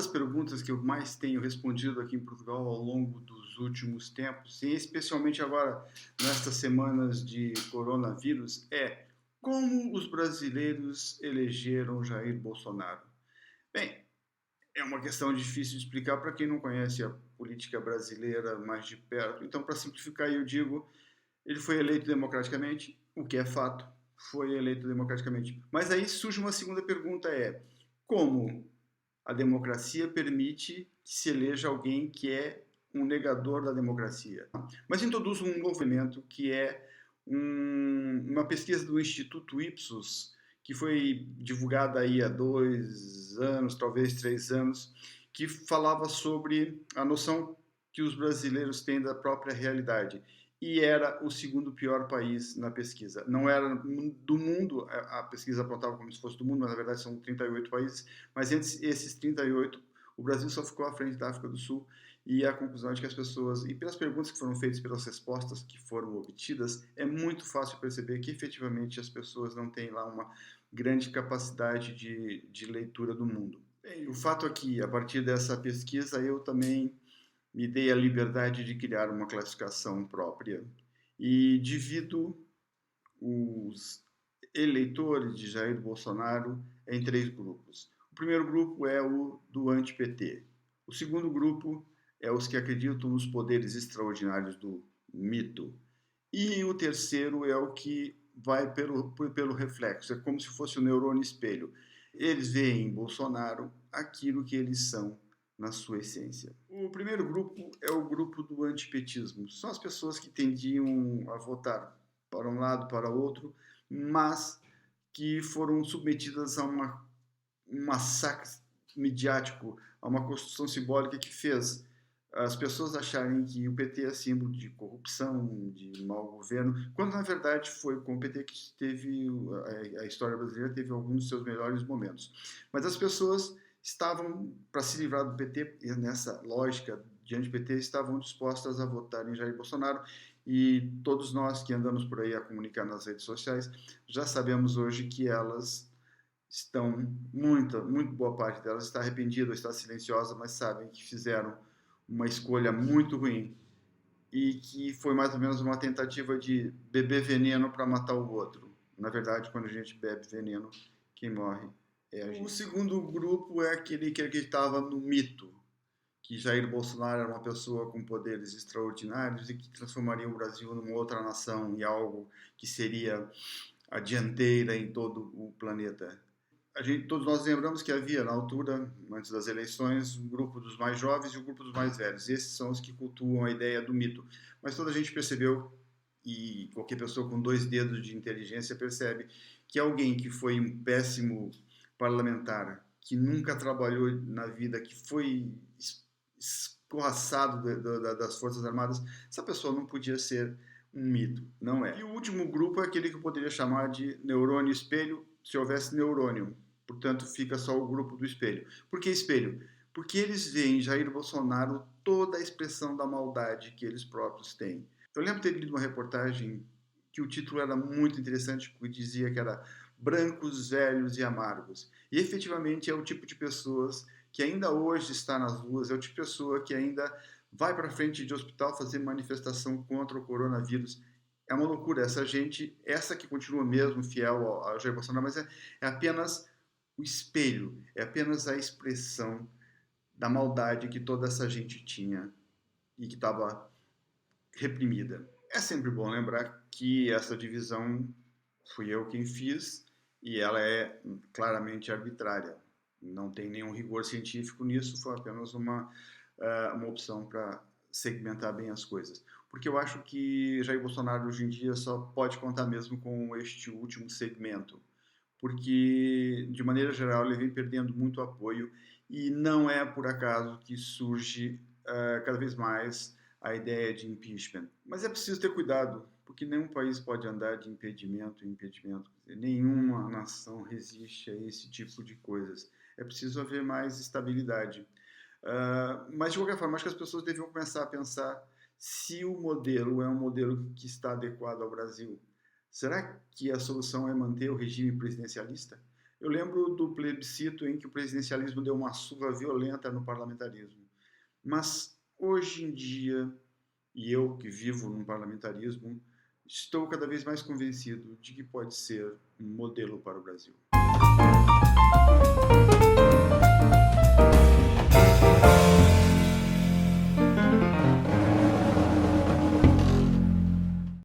das perguntas que eu mais tenho respondido aqui em Portugal ao longo dos últimos tempos, e especialmente agora nestas semanas de coronavírus, é como os brasileiros elegeram Jair Bolsonaro? Bem, é uma questão difícil de explicar para quem não conhece a política brasileira mais de perto. Então, para simplificar, eu digo, ele foi eleito democraticamente, o que é fato, foi eleito democraticamente. Mas aí surge uma segunda pergunta, como a democracia permite que se eleja alguém que é um negador da democracia? Mas introduz um novo elemento que é uma pesquisa do Instituto Ipsos, que foi divulgada aí há 2 anos, talvez 3 anos, que falava sobre a noção que os brasileiros têm da própria realidade. E era o segundo pior país na pesquisa. Não era do mundo, a pesquisa apontava como se fosse do mundo, mas na verdade são 38 países, mas entre esses 38, o Brasil só ficou à frente da África do Sul, e a conclusão é de que as pessoas, e pelas perguntas que foram feitas, pelas respostas que foram obtidas, é muito fácil perceber que efetivamente as pessoas não têm lá uma grande capacidade de leitura do mundo. Bem, o fato é que, a partir dessa pesquisa, eu também me dei a liberdade de criar uma classificação própria e divido os eleitores de Jair Bolsonaro em três grupos. O primeiro grupo é o do anti-PT. O segundo grupo é os que acreditam nos poderes extraordinários do mito. E o terceiro é o que vai pelo reflexo, é como se fosse o neurônio espelho. Eles veem em Bolsonaro aquilo que eles são na sua essência. O primeiro grupo é o grupo do antipetismo. São as pessoas que tendiam a votar para um lado, para outro, mas que foram submetidas a um massacre midiático, a uma construção simbólica que fez as pessoas acharem que o PT é símbolo de corrupção, de mau governo, quando na verdade foi com o PT que teve a história brasileira teve alguns dos seus melhores momentos. Mas as pessoas estavam, para se livrar do PT, e nessa lógica de anti-PT, estavam dispostas a votar em Jair Bolsonaro, e todos nós que andamos por aí a comunicar nas redes sociais já sabemos hoje que elas estão, muito boa parte delas está arrependida, está silenciosa, mas sabem que fizeram uma escolha muito ruim e que foi mais ou menos uma tentativa de beber veneno para matar o outro. Na verdade, quando a gente bebe veneno, quem morre é a gente. O segundo grupo é aquele que acreditava no mito, que Jair Bolsonaro era uma pessoa com poderes extraordinários e que transformaria o Brasil numa outra nação e algo que seria a dianteira em todo o planeta. Todos nós lembramos que havia, na altura, antes das eleições, um grupo dos mais jovens e um grupo dos mais velhos. Esses são os que cultuam a ideia do mito. Mas toda a gente percebeu, e qualquer pessoa com 2 dedos de inteligência percebe, que alguém que foi um péssimo parlamentar, que nunca trabalhou na vida, que foi escorraçado das Forças Armadas, essa pessoa não podia ser um mito, não é. E o último grupo é aquele que eu poderia chamar de neurônio espelho, se houvesse neurônio. Portanto, fica só o grupo do espelho. Por que espelho? Porque eles veem em Jair Bolsonaro toda a expressão da maldade que eles próprios têm. Eu lembro de ter lido uma reportagem que o título era muito interessante, porque dizia que era brancos, velhos e amargos. E efetivamente é o tipo de pessoas que ainda hoje está nas ruas, é o tipo de pessoa que ainda vai para frente de hospital fazer manifestação contra o coronavírus. É uma loucura. Essa gente, essa que continua mesmo fiel ao Jair Bolsonaro, mas é apenas o espelho, é apenas a expressão da maldade que toda essa gente tinha e que estava reprimida. É sempre bom lembrar que essa divisão fui eu quem fiz e ela é claramente arbitrária. Não tem nenhum rigor científico nisso, foi apenas uma opção para segmentar bem as coisas. Porque eu acho que Jair Bolsonaro hoje em dia só pode contar mesmo com este último segmento. Porque, de maneira geral, ele vem perdendo muito apoio e não é por acaso que surge cada vez mais a ideia de impeachment. Mas é preciso ter cuidado, porque nenhum país pode andar de impedimento em impedimento. Nenhuma nação resiste a esse tipo de coisas. É preciso haver mais estabilidade. Mas, de qualquer forma, acho que as pessoas deviam começar a pensar se o modelo é um modelo que está adequado ao Brasil. Será que a solução é manter o regime presidencialista? Eu lembro do plebiscito em que o presidencialismo deu uma surra violenta no parlamentarismo. Mas hoje em dia, e eu que vivo num parlamentarismo, estou cada vez mais convencido de que pode ser um modelo para o Brasil.